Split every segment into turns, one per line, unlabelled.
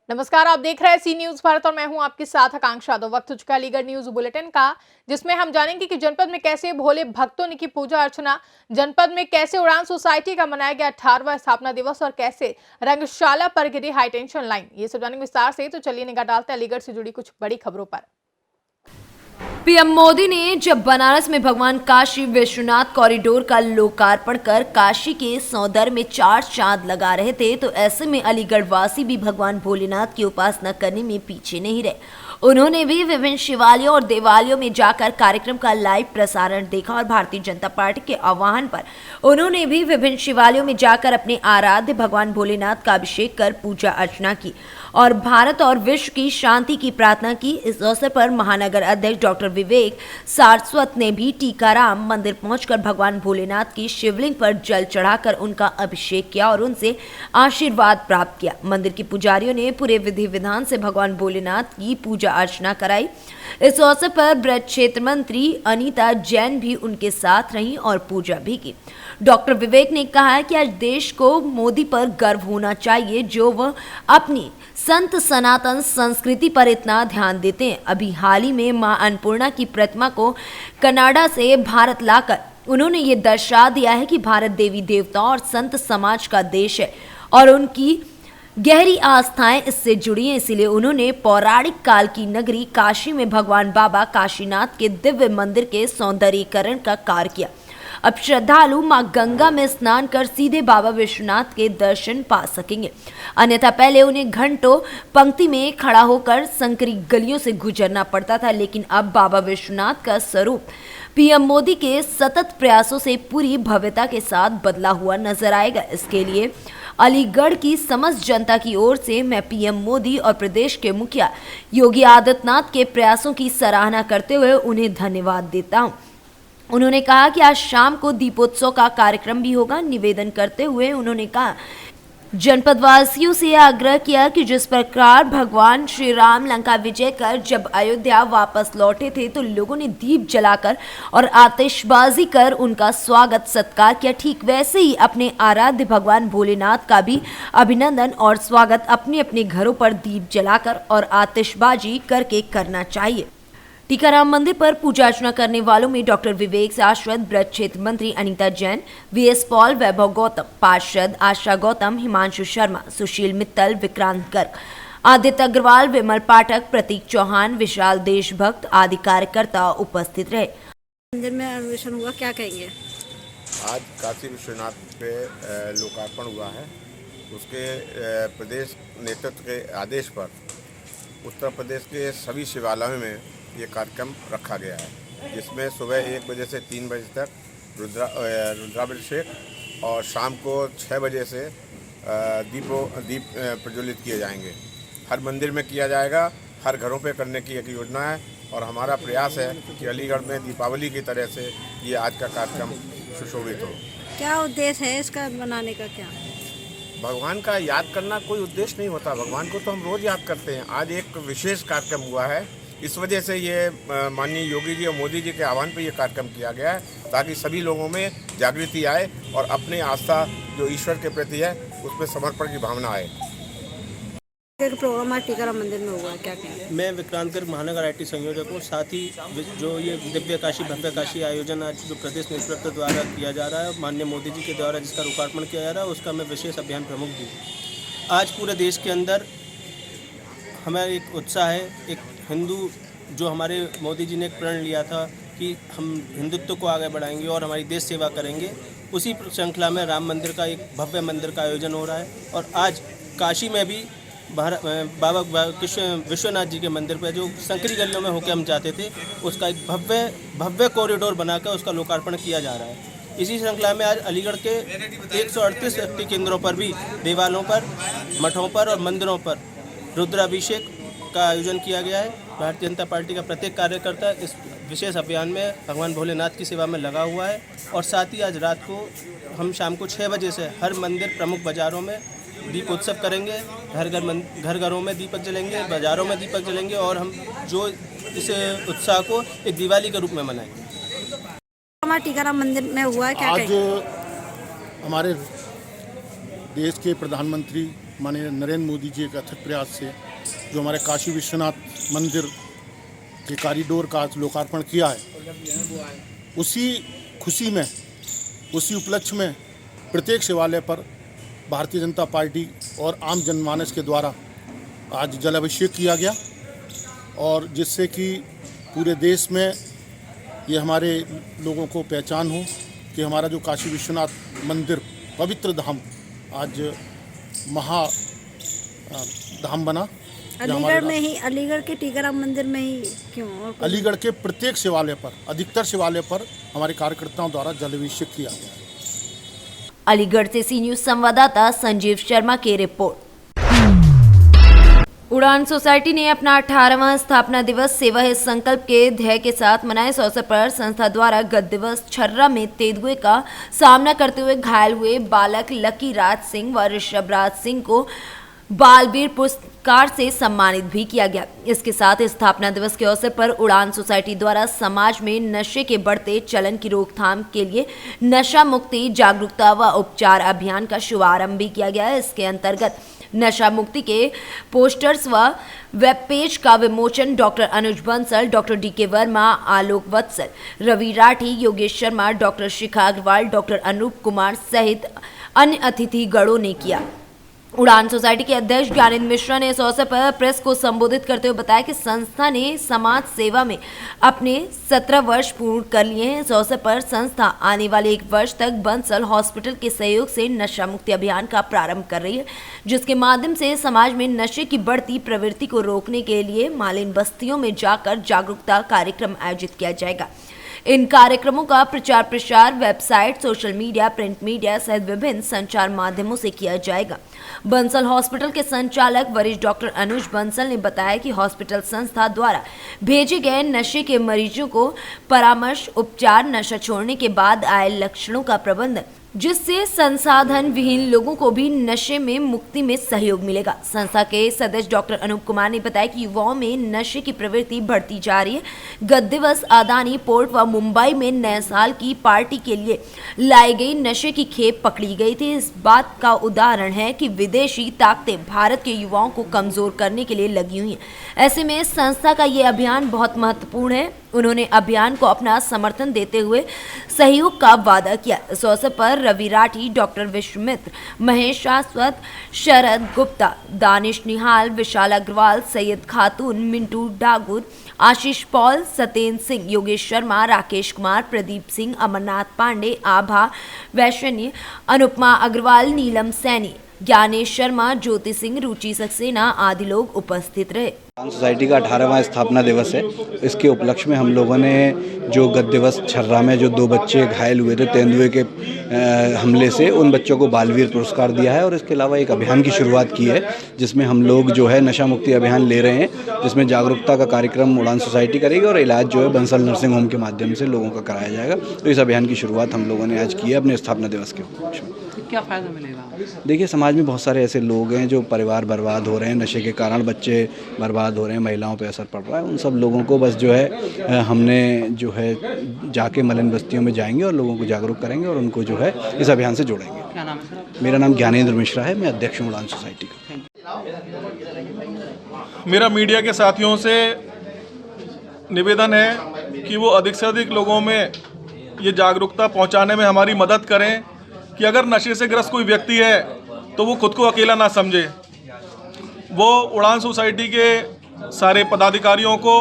नमस्कार, आप देख रहे हैं सी न्यूज भारत और मैं हूं आपके साथ आकांक्षा। तो वक्त हो चुका अलीगढ़ न्यूज बुलेटिन का, जिसमें हम जानेंगे कि जनपद में कैसे भोले भक्तों ने की पूजा अर्चना, जनपद में कैसे उड़ान सोसाइटी का मनाया गया 18वां स्थापना दिवस और कैसे रंगशाला पर गिरी हाई टेंशन लाइन। ये सब जानेंगे विस्तार से। तो चलिए निगाह डालते हैं अलीगढ़ से जुड़ी कुछ बड़ी खबरों पर।
पीएम मोदी ने जब बनारस में भगवान काशी विश्वनाथ कॉरिडोर का लोकार्पण कर काशी के सौंदर्य में 4 चांद लगा रहे थे, तो ऐसे में अलीगढ़ वासी भी भगवान भोलेनाथ की उपासना करने में पीछे नहीं रहे। उन्होंने भी विभिन्न शिवालयों और देवालयों में जाकर कार्यक्रम का लाइव प्रसारण देखा और भारतीय जनता पार्टी के आह्वान पर उन्होंने भी विभिन्न शिवालयों में जाकर अपने आराध्य भगवान भोलेनाथ का अभिषेक कर पूजा अर्चना की और भारत और विश्व की शांति की प्रार्थना की। इस अवसर पर महानगर अध्यक्ष डॉक्टर विवेक सारस्वत ने भी टीकाराम मंदिर पहुंचकर भगवान भोलेनाथ की शिवलिंग पर जल चढ़ाकर उनका अभिषेक किया और उनसे आशीर्वाद प्राप्त किया। मंदिर के पुजारियों ने पूरे विधि विधान से भगवान भोलेनाथ की पूजा अर्चना कराई। इस अवसर पर ब्रज क्षेत्र मंत्री अनीता जैन भी उनके साथ रहीं और पूजा भी की। डॉक्टर विवेक ने कहा कि आज देश को मोदी पर गर्व होना चाहिए, जो वह अपनी संत सनातन संस्कृति पर इतना ध्यान देते हैं। अभी हाल ही में मां अन्नपूर्णा की प्रतिमा को कनाडा से भारत लाकर उन्होंने ये दर्शा दिया है कि भारत देवी देवताओं और संत समाज का देश है और उनकी गहरी आस्थाएं इससे जुड़ी हैं। इसीलिए उन्होंने पौराणिक काल की नगरी काशी में भगवान बाबा काशीनाथ के दिव्य मंदिर के सौंदर्यीकरण का कार्य किया। अब श्रद्धालु मां गंगा में स्नान कर सीधे बाबा विश्वनाथ के दर्शन पा सकेंगे, अन्यथा पहले उन्हें घंटों पंक्ति में खड़ा होकर संकरी गलियों से गुजरना पड़ता था। लेकिन अब बाबा विश्वनाथ का स्वरूप पीएम मोदी के सतत प्रयासों से पूरी भव्यता के साथ बदला हुआ नजर आएगा। इसके लिए अलीगढ़ की समस्त जनता की ओर से मैं पीएम मोदी और प्रदेश के मुखिया योगी आदित्यनाथ के प्रयासों की सराहना करते हुए उन्हें धन्यवाद देता हूं। उन्होंने कहा कि आज शाम को दीपोत्सव का कार्यक्रम भी होगा। निवेदन करते हुए उन्होंने कहा, जनपद वासियों से आग्रह किया कि जिस प्रकार भगवान श्री राम लंका विजय कर जब अयोध्या वापस लौटे थे तो लोगों ने दीप जलाकर और आतिशबाजी कर उनका स्वागत सत्कार किया, ठीक वैसे ही अपने आराध्य भगवान भोलेनाथ का भी अभिनंदन और स्वागत अपने अपने घरों पर दीप जलाकर और आतिशबाजी करके करना चाहिए। टीकाराम मंदिर पर पूजा अर्चना करने वालों में डॉक्टर विवेक सारस्वत, ब्रज क्षेत्र मंत्री अनीता जैन, वीएस पॉल, वैभव गौतम, पार्षद आशा गौतम, हिमांशु शर्मा, सुशील मित्तल, विक्रांत गर्ग, आदित्य अग्रवाल, विमल पाठक, प्रतीक चौहान, विशाल देशभक्त आदि कार्यकर्ता उपस्थित रहे।
मंदिर में अन्वेषण हुआ, क्या कहेंगे?
आज काशी विश्वनाथ पे लोकार्पण हुआ है। उसके प्रदेश नेतृत्व के आदेश पर उत्तर प्रदेश के सभी शिवालयों में ये कार्यक्रम रखा गया है, जिसमें सुबह 1 बजे से 3 बजे तक रुद्राभिषेक और शाम को 6 बजे से दीप प्रज्वलित किए जाएंगे। हर मंदिर में किया जाएगा, हर घरों पे करने की एक योजना है और हमारा प्रयास है कि अलीगढ़ में दीपावली की तरह से ये आज का कार्यक्रम सुशोभित हो।
क्या उद्देश्य है इसका बनाने का? क्या
भगवान का याद करना कोई उद्देश्य नहीं होता, भगवान को तो हम रोज़ याद करते हैं। आज एक विशेष कार्यक्रम हुआ है, इस वजह से ये माननीय योगी जी और मोदी जी के आह्वान पर यह कार्यक्रम किया गया है, ताकि सभी लोगों में जागृति आए और अपनी आस्था जो ईश्वर के प्रति है उसमें समर्पण की भावना आए।
प्रोग्राम आज टीकाराम मंदिर में हुआ, क्या कहें?
मैं विक्रांत गर्ग महानगर आईटी संयोजक हूँ। साथ ही जो ये दिव्य काशी भव्य काशी आयोजन आज जो प्रदेश नेतृत्व द्वारा किया जा रहा है, माननीय मोदी जी के द्वारा जिसका लोकार्पण किया जा रहा है, उसका मैं विशेष अभियान प्रमुख भी हूँ। आज पूरे देश के अंदर हमें एक उत्साह है, एक हिंदू जो हमारे मोदी जी ने एक प्रण लिया था कि हम हिंदुत्व को आगे बढ़ाएंगे और हमारी देश सेवा करेंगे, उसी श्रृंखला में राम मंदिर का एक भव्य मंदिर का आयोजन हो रहा है। और आज काशी में भी बाबा विश्वनाथ जी के मंदिर पर जो संकरी गलियों में होकर हम जाते थे, उसका एक भव्य कॉरिडोर बनाकर उसका लोकार्पण किया जा रहा है। इसी श्रृंखला में आज अलीगढ़ के 138 शक्ति केंद्रों पर भी देवालयों पर, मठों पर और मंदिरों पर रुद्राभिषेक का आयोजन किया गया है। भारतीय जनता पार्टी का प्रत्येक कार्यकर्ता इस विशेष अभियान में भगवान भोलेनाथ की सेवा में लगा हुआ है। और साथ ही आज रात को हम शाम को 6 बजे से हर मंदिर प्रमुख बाज़ारों में दीपोत्सव करेंगे, घर घरों में दीपक जलेंगे, बाज़ारों में दीपक जलेंगे और हम जो इस उत्साह को एक दिवाली के रूप में मनाएंगे।
हमारा टीकाराम मंदिर में हुआ, क्या
आज हमारे देश के प्रधानमंत्री माननीय नरेंद्र मोदी जी के अथक प्रयास से जो हमारे काशी विश्वनाथ मंदिर के कॉरिडोर का आज लोकार्पण किया है, उसी खुशी में, उसी उपलक्ष्य में प्रत्येक शिवालय पर भारतीय जनता पार्टी और आम जनमानस के द्वारा आज जलाभिषेक किया गया, और जिससे कि पूरे देश में ये हमारे लोगों को पहचान हो कि हमारा जो काशी विश्वनाथ मंदिर पवित्र धाम आज महा धाम बना।
अलीगढ़ में ही, अलीगढ़ के टीकाराम मंदिर में ही क्यों? और
अलीगढ़ के प्रत्येक शिवालय पर, अधिकतर शिवालय पर हमारे कार्यकर्ताओं द्वारा जलाभिषेक किया गया है।
अलीगढ़ से सी न्यूज संवाददाता संजीव शर्मा की रिपोर्ट। उड़ान सोसाइटी ने अपना 18वां स्थापना दिवस सेवा है संकल्प के ध्येय के साथ मनाया। इस अवसर पर संस्था द्वारा गत दिवस छर्रा में तेंदुए का सामना करते हुए घायल हुए बालक लकी राज सिंह व ऋषभ राज सिंह को बालवीर पुरस्कार से सम्मानित भी किया गया। इसके साथ स्थापना दिवस के अवसर पर उड़ान सोसाइटी द्वारा समाज में नशे के बढ़ते चलन की रोकथाम के लिए नशा मुक्ति जागरूकता व उपचार अभियान का शुभारंभ भी किया गया है। इसके अंतर्गत नशा मुक्ति के पोस्टर्स व वेब पेज का विमोचन डॉक्टर अनुज बंसल, डॉक्टर डी.के. वर्मा, आलोक वत्सल, रवि राठी, योगेश शर्मा, डॉक्टर शिखा अग्रवाल, डॉक्टर अनूप कुमार सहित अन्य अतिथिगणों ने किया। उड़ान सोसाइटी के अध्यक्ष ज्ञानेंद्र मिश्रा ने इस अवसर पर प्रेस को संबोधित करते हुए बताया कि संस्था ने समाज सेवा में अपने 17 वर्ष पूर्ण कर लिए हैं। इस अवसर पर संस्था आने वाले 1 वर्ष तक बंसल हॉस्पिटल के सहयोग से नशा मुक्ति अभियान का प्रारंभ कर रही है, जिसके माध्यम से समाज में नशे की बढ़ती प्रवृत्ति को रोकने के लिए मालिन बस्तियों में जाकर जागरूकता कार्यक्रम आयोजित किया जाएगा। इन कार्यक्रमों का प्रचार प्रसार website, social media, print media सहित विभिन्न संचार माध्यमों से किया जाएगा। बंसल हॉस्पिटल के संचालक वरिष्ठ डॉक्टर अनुज बंसल ने बताया कि हॉस्पिटल संस्था द्वारा भेजे गए नशे के मरीजों को परामर्श, उपचार, नशा छोड़ने के बाद आए लक्षणों का प्रबंधन, जिससे संसाधन विहीन लोगों को भी नशे में मुक्ति में सहयोग मिलेगा। संस्था के सदस्य डॉक्टर अनूप कुमार ने बताया कि युवाओं में नशे की प्रवृत्ति बढ़ती जा रही है। गत दिवस अदानी पोर्ट व मुंबई में नए साल की पार्टी के लिए लाई गई नशे की खेप पकड़ी गई थी। इस बात का उदाहरण है कि विदेशी ताकतें भारत के युवाओं को कमजोर करने के लिए लगी हुई हैं। ऐसे में संस्था का ये अभियान बहुत महत्वपूर्ण है। उन्होंने अभियान को अपना समर्थन देते हुए सहयोग का वादा किया। इस अवसर पर रवि राठी, डॉक्टर विश्वमित्र, महेश शाश्वत, शरद गुप्ता, दानिश निहाल, विशाल अग्रवाल, सैयद खातून, मिंटू डागुर, आशीष पॉल, सत्येंद्र सिंह, योगेश शर्मा, राकेश कुमार, प्रदीप सिंह, अमरनाथ पांडे, आभा वैश्यनी, अनुपमा अग्रवाल, नीलम सैनी, ज्ञानेश शर्मा, ज्योति सिंह, रुचि सक्सेना आदि लोग उपस्थित रहे।
उड़ान सोसाइटी का 18वां स्थापना दिवस है। इसके उपलक्ष्य में हम लोगों ने जो गत दिवस छर्रा में जो 2 बच्चे घायल हुए थे तेंदुए के हमले से, उन बच्चों को बालवीर पुरस्कार दिया है और इसके अलावा एक अभियान की शुरुआत की है जिसमें हम लोग जो है नशा मुक्ति अभियान ले रहे हैं, जिसमें जागरूकता का कार्यक्रम उड़ान सोसाइटी करेगी और इलाज जो है बंसल नर्सिंग होम के माध्यम से लोगों का कराया जाएगा। तो इस अभियान की शुरुआत हम लोगों ने आज की है अपने स्थापना दिवस के उपलक्ष्य में।
क्या फ़ायदा मिलेगा?
देखिए, समाज में बहुत सारे ऐसे लोग हैं जो परिवार बर्बाद हो रहे हैं, नशे के कारण बच्चे बर्बाद हो रहे हैं, महिलाओं पे असर पड़ रहा है। उन सब लोगों को बस जो है हमने जो है जाके मलिन बस्तियों में जाएंगे और लोगों को जागरूक करेंगे और उनको जो है इस अभियान से जोड़ेंगे।
क्या नाम है सर?
मेरा नाम ज्ञानेंद्र मिश्रा है, मैं अध्यक्ष हूँ उड़ान सोसाइटी का।
मेरा मीडिया के साथियों से निवेदन है कि वो अधिक से अधिक लोगों में ये जागरूकता पहुंचाने में हमारी मदद करें कि अगर नशे से ग्रस्त कोई व्यक्ति है तो वो खुद को अकेला ना समझे। वो उड़ान सोसाइटी के सारे पदाधिकारियों को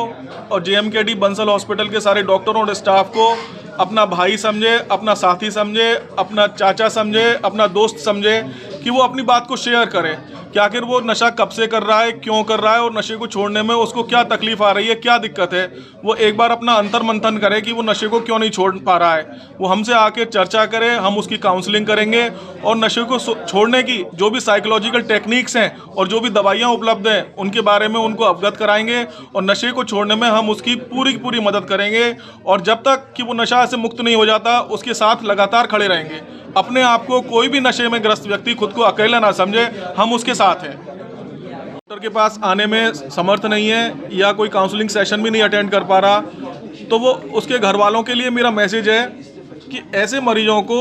और JMKD बंसल हॉस्पिटल के सारे डॉक्टरों और स्टाफ को अपना भाई समझे, अपना साथी समझे, अपना चाचा समझे, अपना दोस्त समझे, कि वो अपनी बात को शेयर करे कि आखिर वो नशा कब से कर रहा है, क्यों कर रहा है और नशे को छोड़ने में उसको क्या तकलीफ आ रही है, क्या दिक्कत है। वो एक बार अपना अंतर मंथन करे कि वो नशे को क्यों नहीं छोड़ पा रहा है। वो हमसे आके चर्चा करे, हम उसकी काउंसलिंग करेंगे और नशे को छोड़ने की जो भी साइकोलॉजिकल टेक्निक्स हैं और जो भी दवाइयाँ उपलब्ध हैं उनके बारे में उनको अवगत कराएंगे और नशे को छोड़ने में हम उसकी पूरी मदद करेंगे। और जब तक कि वो नशा से मुक्त नहीं हो जाता उसके साथ लगातार खड़े रहेंगे। अपने आप को कोई भी नशे में ग्रस्त व्यक्ति खुद को अकेला ना समझे, हम उसके साथ हैं। डॉक्टर के पास आने में समर्थ नहीं है या कोई काउंसलिंग सेशन भी नहीं अटेंड कर पा रहा, तो वो उसके घर वालों के लिए मेरा मैसेज है कि ऐसे मरीजों को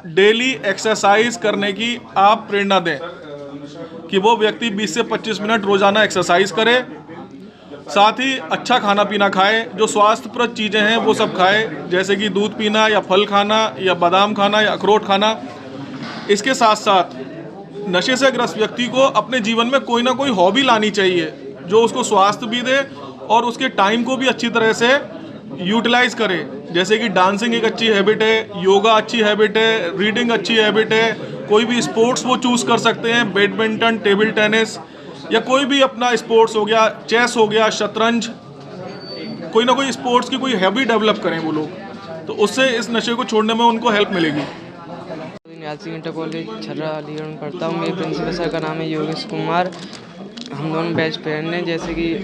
डेली एक्सरसाइज करने की आप प्रेरणा दें कि वो व्यक्ति 20 से 25 मिनट रोज़ाना एक्सरसाइज करे, साथ ही अच्छा खाना पीना खाए, जो स्वास्थ्यप्रद चीज़ें हैं वो सब खाए, जैसे कि दूध पीना या फल खाना या बादाम खाना या अखरोट खाना। इसके साथ साथ नशे से ग्रस्त व्यक्ति को अपने जीवन में कोई ना कोई हॉबी लानी चाहिए जो उसको स्वास्थ्य भी दे और उसके टाइम को भी अच्छी तरह से यूटिलाइज करे, जैसे कि डांसिंग एक अच्छी हैबिट है, योगा अच्छी हैबिट है, रीडिंग अच्छी हैबिट है, कोई भी स्पोर्ट्स वो चूज़ कर सकते हैं, बैडमिंटन, टेबल टेनिस या कोई भी अपना स्पोर्ट्स हो गया, चेस हो गया, शतरंज, कोई ना कोई स्पोर्ट्स की कोई हैबिट डेवलप करें वो लोग, तो उससे इस नशे को छोड़ने में उनको हेल्प मिलेगी।
निहाल इंटर कॉलेज छर्रा अलीगढ़ में पढ़ता हूँ। मेरे प्रिंसिपल सर का नाम है योगेश कुमार। हम दोनों बेस्ट फ्रेंड हैं। जैसे कि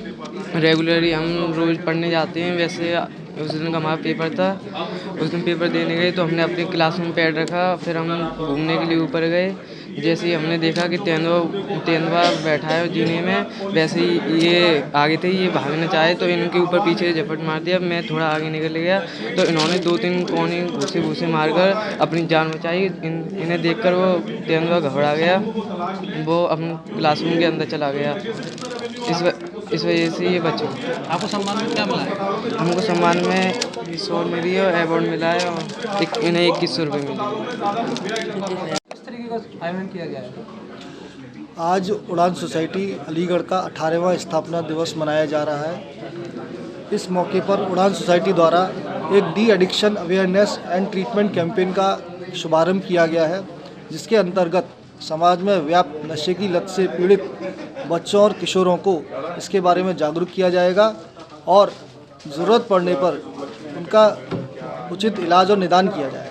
रेगुलरली हम रोज़ पढ़ने जाते हैं। वैसे उस दिन का हमारा पेपर था, उस दिन पेपर देने गए तो हमने अपनी क्लास में पैड रखा, फिर हम घूमने के लिए ऊपर गए। जैसे ही हमने देखा कि तेंदुआ बैठा है जीने में, वैसे ही ये आगे थे, ये भागना चाहे तो इनके ऊपर पीछे झपट मार दिया। मैं थोड़ा आगे निकल गया तो इन्होंने 2-3 कोने घूसे मारकर अपनी जान बचाई। इन्हें देखकर वो तेंदुआ घबरा गया, वो अपने क्लासरूम के अंदर चला गया। इस वजह से ये बचे।
आपको सम्मान में क्या मिला है?
हमको सम्मान में 100 मिली है और अवार्ड मिला है और इन्हें 2100 रुपये मिले।
किस तरीके का आयोजन किया गया है?
आज उड़ान सोसाइटी अलीगढ़ का 18वां स्थापना दिवस मनाया जा रहा है। इस मौके पर उड़ान सोसाइटी द्वारा एक de addiction awareness and treatment campaign का शुभारंभ किया गया है, जिसके अंतर्गत समाज में व्याप्त नशे की लत से पीड़ित बच्चों और किशोरों को इसके बारे में जागरूक किया जाएगा और ज़रूरत पड़ने पर उनका उचित इलाज और निदान किया जाएगा।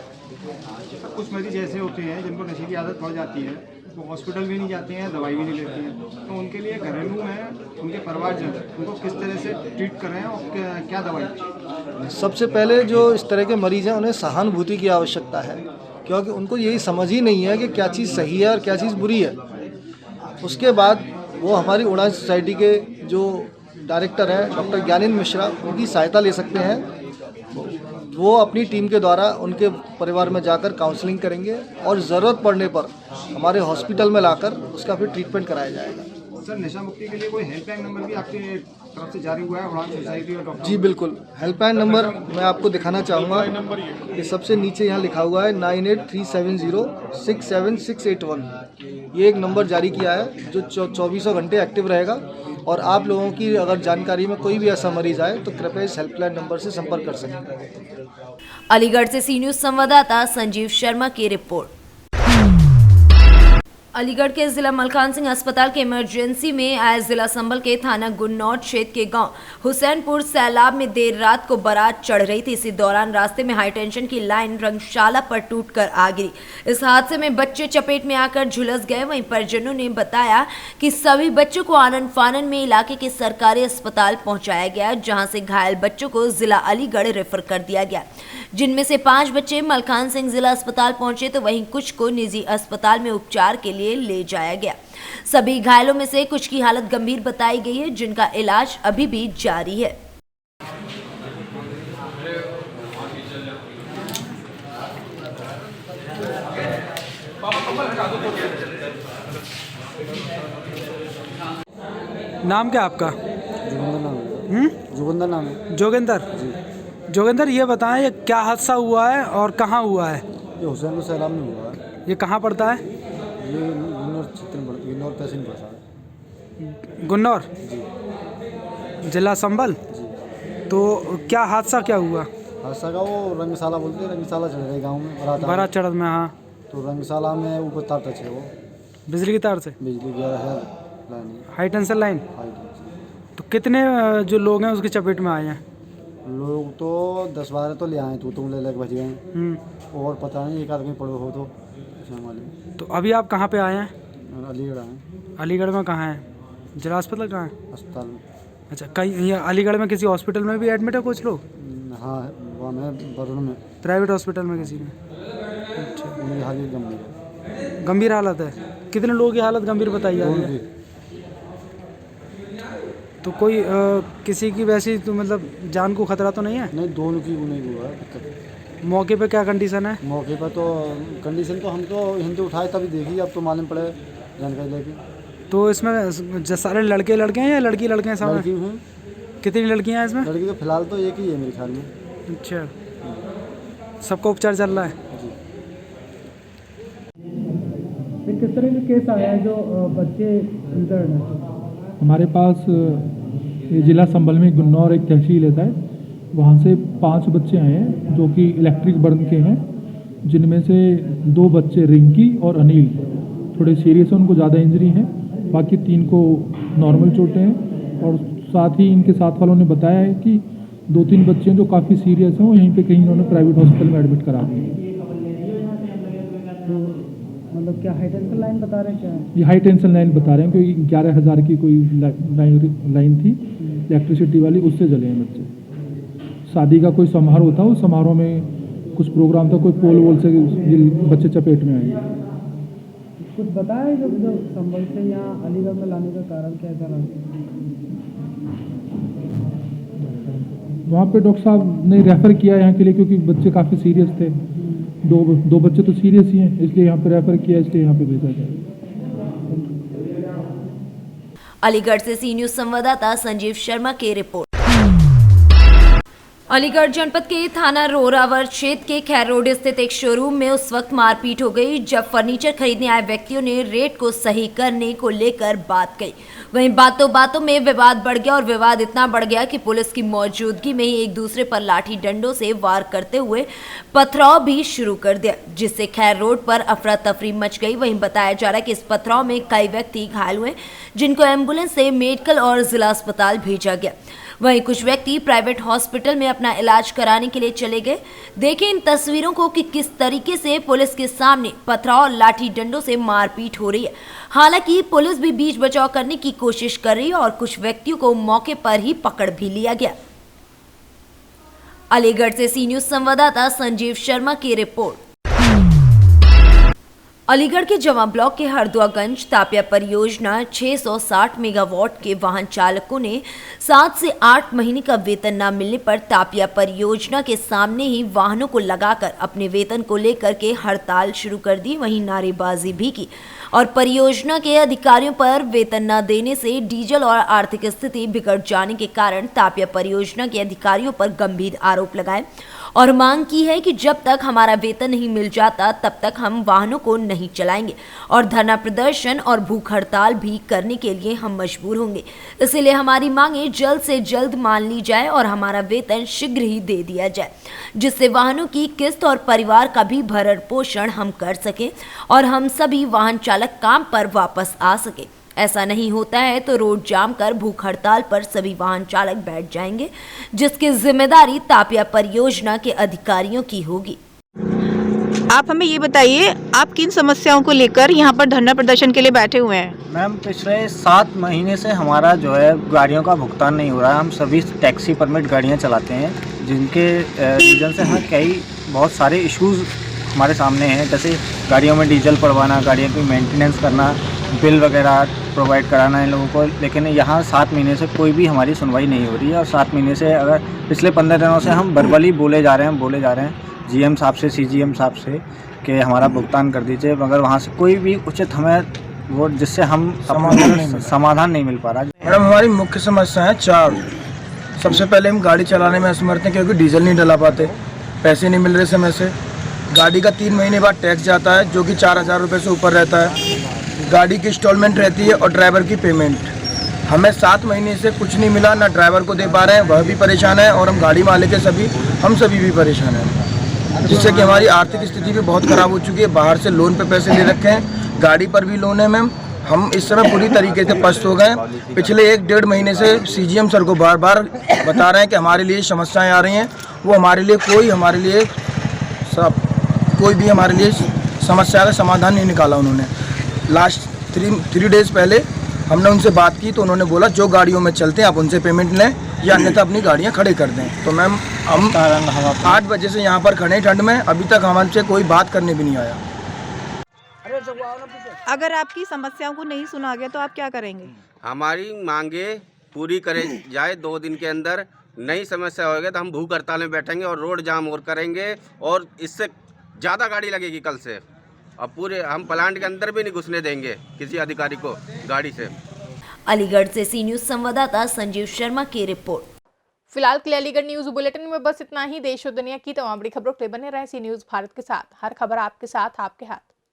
कुछ मरीज ऐसे होते हैं जिनको नशे की आदत पड़ जाती है, वो हॉस्पिटल भी नहीं जाते हैं, दवाई भी नहीं लेते हैं, तो उनके लिए घरेलू में उनके परिवारजन उनको किस तरह से ट्रीट कर रहे हैं और क्या दवाई?
सबसे पहले जो इस तरह के मरीज हैं उन्हें सहानुभूति की आवश्यकता है, क्योंकि उनको यही समझ ही नहीं है कि क्या चीज़ सही है और क्या चीज़ बुरी है। उसके बाद वो हमारी उड़ान सोसाइटी के जो डायरेक्टर हैं डॉक्टर ज्ञानेंद्र मिश्रा, उनकी सहायता ले सकते हैं। वो अपनी टीम के द्वारा उनके परिवार में जाकर काउंसलिंग करेंगे और ज़रूरत पड़ने पर हमारे हॉस्पिटल में लाकर उसका फिर ट्रीटमेंट कराया जाएगा।
सर, नशा मुक्ति के लिए कोई हेल्पलाइन नंबर भी आपके तरफ से जारी हुआ है उड़ान सोसाइटी और डॉक्टर?
जी बिल्कुल, हेल्पलाइन नंबर मैं आपको दिखाना चाहूँगा। ये सबसे नीचे यहाँ लिखा हुआ है 9837067681। ये एक नंबर जारी किया है जो 24 घंटे एक्टिव रहेगा और आप लोगों की अगर जानकारी में कोई भी ऐसा मरीज आए तो कृपया इस हेल्पलाइन नंबर से संपर्क कर सकते हैं।
अलीगढ़ से सी न्यूज संवाददाता संजीव शर्मा की रिपोर्ट। अलीगढ़ के जिला मलकान सिंह अस्पताल के इमरजेंसी में आए जिला संभल के थाना गुन्नौर क्षेत्र के गांव हुसैनपुर सैलाब में देर रात को बारात चढ़ रही थी। इसी दौरान रास्ते में हाई टेंशन की लाइन रंगशाला पर टूटकर आ गिरी। इस हादसे में बच्चे चपेट में आकर झुलस गए। वहीं परिजनों ने बताया कि सभी बच्चों को आनन फानन में इलाके के सरकारी अस्पताल पहुंचाया गया, जहां से घायल बच्चों को जिला अलीगढ़ रेफर कर दिया गया, जिनमें से 5 बच्चे मलकान सिंह जिला अस्पताल पहुंचे तो वहीं कुछ को निजी अस्पताल में उपचार के लिए ले जाया गया। सभी घायलों में से कुछ की हालत गंभीर बताई गई है, जिनका इलाज अभी भी जारी है।
नाम क्या आपका?
जोगिंदर नाम है।
जोगिंदर, ये बताएं ये क्या हादसा हुआ है और कहाँ हुआ है?
ये हुसैनपुर सैलाब में हुआ है।
ये कहाँ पड़ता है?
ये गुन्नौर तहसील पड़ता है।
गुन्नौर जिला संभल। तो क्या हादसा क्या हुआ?
हादसा का वो रंगशाला बोलते हैं, रंगशाला चढ़ रहे गाँव में
बारात चढ़त में। हाँ,
तो रंगशाला में ऊपर तार टच है, वो
बिजली की तार से
बिजली गया है लाइन,
हाई टेंशन लाइन। तो कितने जो लोग हैं उसकी चपेट में आए हैं?
लोग तो 10-12 तो ले आए, तुम ले बच गए और पता नहीं एक आदमी पड़े हो तो।
तो अभी आप कहाँ पे आए हैं?
अलीगढ़ आए।
अलीगढ़ में कहाँ है? जिला अस्पताल कहाँ है?
अस्पताल में।
अच्छा, कहीं अलीगढ़ में किसी हॉस्पिटल में भी एडमिट है कुछ लोग?
हाँ, वहाँ में बरुण में
प्राइवेट हॉस्पिटल में किसी में?
अच्छा, उनकी हालत गंभीर है।
गंभीर हालत है? कितने लोगों की हालत गंभीर बताई जा रही है? तो कोई किसी की वैसी तो मतलब जान को खतरा तो नहीं है?
नहीं, दोनों की नहीं हुआ है।
मौके पे क्या कंडीशन है?
मौके पर तो कंडीशन तो हम तो हिंदी उठाए तभी देखी, अब तो मालूम पड़े जानकारी लेके।
तो इसमें सारे लड़के लड़के हैं या लड़की लड़के हैं सामने?
लड़की हूँ।
कितनी लड़कियां हैं इसमें?
लड़की तो फिलहाल तो एक ही है मेरे ख्याल में।
अच्छा, सबका उपचार चल रहा है।
फिर किस तरह के केस आया है जो बच्चे इंटर्न हैं?
हमारे पास ज़िला संभल में गुन्नौर एक तहसील है, वहाँ से 5 बच्चे आए हैं जो कि इलेक्ट्रिक बर्न के हैं, जिनमें से 2 बच्चे रिंकी और अनिल थोड़े सीरियस हैं, उनको ज़्यादा इंजरी है, बाकी 3 को नॉर्मल चोटें हैं। और साथ ही इनके साथ वालों ने बताया है कि 2-3 बच्चे जो काफ़ी सीरियस हैं वो यहीं पे कहीं इन्होंने प्राइवेट हॉस्पिटल में एडमिट करा दिए।
मतलब क्या हाई टेंशन लाइन बता रहे हैं क्या?
ये हाई टेंशन लाइन बता रहे हैं, क्योंकि 11,000 की कोई लाइन थी इलेक्ट्रिसिटी वाली, उससे जले हैं बच्चे। शादी का कोई समारोह होता है, उस समारोह में कुछ प्रोग्राम था, कोई पोल वोल से ये बच्चे चपेट में आए।
कुछ बताया जो संभल से यहाँ अलीगढ़ में लाने का कारण क्या था?
वहाँ पे डॉक्टर साहब ने रेफ़र किया यहाँ के लिए, क्योंकि बच्चे काफ़ी सीरियस थे। दो बच्चे तो सीरियस ही हैं, इसलिए यहाँ पे रेफ़र किया, इसलिए यहाँ पे भेजा जाए।
अलीगढ़ से सी न्यूज़ संवाददाता संजीव शर्मा की रिपोर्ट। अलीगढ़ जनपद के थाना रोरावर क्षेत्र के खैर रोड स्थित एक शोरूम में उस वक्त मारपीट हो गई जब फर्नीचर खरीदने आए व्यक्तियों ने रेट को सही करने को लेकर बात कही। वहीं बातों बातों में विवाद बढ़ गया और विवाद इतना बढ़ गया कि पुलिस की मौजूदगी में ही एक दूसरे पर लाठी डंडों से वार करते हुए पथराव भी शुरू कर दिया, जिससे खैर रोड पर अफरा तफरी मच गई। वहीं बताया जा रहा है कि इस पथराव में कई व्यक्ति घायल हुए, जिनको एम्बुलेंस से मेडिकल और जिला अस्पताल भेजा गया। वहीं कुछ व्यक्ति प्राइवेट हॉस्पिटल में अपना इलाज कराने के लिए चले गए। देखें इन तस्वीरों को कि किस तरीके से पुलिस के सामने पथराव और लाठी डंडों से मारपीट हो रही है। हालांकि पुलिस भी बीच बचाव करने की कोशिश कर रही है और कुछ व्यक्तियों को मौके पर ही पकड़ भी लिया गया। अलीगढ़ से सी न्यूज़ संवाददाता संजीव शर्मा की रिपोर्ट। अलीगढ़ के जवां ब्लॉक के हरदुआगंज तापिया परियोजना 660 मेगावाट के वाहन चालकों ने 7 से 8 महीने का वेतन न मिलने पर तापिया परियोजना के सामने ही वाहनों को लगाकर अपने वेतन को लेकर के हड़ताल शुरू कर दी। वहीं नारेबाजी भी की और परियोजना के अधिकारियों पर वेतन न देने से डीजल और आर्थिक स्थिति बिगड़ जाने के कारण तापिया परियोजना के अधिकारियों पर गंभीर आरोप लगाए और मांग की है कि जब तक हमारा वेतन नहीं मिल जाता तब तक हम वाहनों को नहीं चलाएंगे और धरना प्रदर्शन और भूख हड़ताल भी करने के लिए हम मजबूर होंगे। इसीलिए हमारी मांगें जल्द से जल्द मान ली जाए और हमारा वेतन शीघ्र ही दे दिया जाए, जिससे वाहनों की किस्त और परिवार का भी भरण पोषण हम कर सकें और हम सभी वाहन चालक काम पर वापस आ सके। ऐसा नहीं होता है तो रोड जाम कर भूख हड़ताल पर सभी वाहन चालक बैठ जाएंगे, जिसकी जिम्मेदारी तापिया परियोजना के अधिकारियों की होगी।
आप हमें ये बताइए, आप किन समस्याओं को लेकर यहाँ पर धरना प्रदर्शन के लिए बैठे हुए हैं?
मैम, पिछले 7 महीने से हमारा जो है गाड़ियों का भुगतान नहीं हो रहा है। हम सभी टैक्सी परमिट गाड़ियाँ चलाते हैं, जिनके रीज़न से हमें कई बहुत सारे इश्यूज़ हमारे सामने हैं, जैसे गाड़ियों में डीजल पड़वाना, गाड़ियों की मेंटेनेंस करना, बिल वगैरह प्रोवाइड कराना इन लोगों को। लेकिन यहाँ 7 महीने से कोई भी हमारी सुनवाई नहीं हो रही है और 7 महीने से अगर पिछले 15 दिनों से हम वर्बली बोले जा रहे हैं जीएम साहब से, सीजीएम साहब से कि हमारा भुगतान कर दीजिए, मगर वहाँ से कोई भी उचित हमें वो जिससे हम समाधान नहीं मिल पा रहा।
मैडम, हमारी मुख्य समस्या है 4। सबसे पहले हम गाड़ी चलाने में असमर्थ हैं क्योंकि डीजल नहीं डला पाते, पैसे नहीं मिल रहे समय से। गाड़ी का 3 महीने बाद टैक्स जाता है जो कि 4,000 रुपये से ऊपर रहता है। गाड़ी की इंस्टॉलमेंट रहती है और ड्राइवर की पेमेंट। हमें 7 महीने से कुछ नहीं मिला, ना ड्राइवर को दे पा रहे हैं, वह भी परेशान है और हम गाड़ी मालिक है हम सभी भी परेशान हैं, जिससे कि हमारी आर्थिक स्थिति भी बहुत ख़राब हो चुकी है। बाहर से लोन पे पैसे ले रखे हैं, गाड़ी पर भी लोन है मैम। हम इस समय पूरी तरीके से पस्त हो गए। पिछले 1-1.5 महीने से सीजीएम सर को बार बार बता रहे हैं कि हमारे लिए समस्याएँ आ रही हैं। वो हमारे लिए कोई भी हमारे लिए समस्या का समाधान नहीं निकाला उन्होंने। लास्ट 3 डेज़ पहले हमने उनसे बात की तो उन्होंने बोला जो गाड़ियों में चलते हैं आप उनसे पेमेंट लें या अन्यथा अपनी गाड़ियां खड़े कर दें। तो मैम, हम 8 बजे से यहाँ पर खड़े हैं ठंड में, अभी तक हमसे कोई बात करने भी नहीं आया।
अगर आपकी समस्याओं को नहीं सुना गया तो आप क्या करेंगे?
हमारी मांगे पूरी करे जाए 2 दिन के अंदर। नई समस्या होगी तो हम भूख हड़ताल में बैठेंगे और रोड जाम और करेंगे और इससे ज़्यादा गाड़ी लगेगी कल से। और पूरे हम प्लांट के अंदर भी नहीं घुसने देंगे किसी अधिकारी को गाड़ी से।
अलीगढ़ से सी न्यूज संवाददाता संजीव शर्मा की रिपोर्ट।
फिलहाल के लिए अलीगढ़ न्यूज बुलेटिन में बस इतना ही। देश और दुनिया की तमाम बड़ी खबरों के लिए बने रहे सी न्यूज भारत के साथ। हर खबर आपके साथ, आपके हाथ।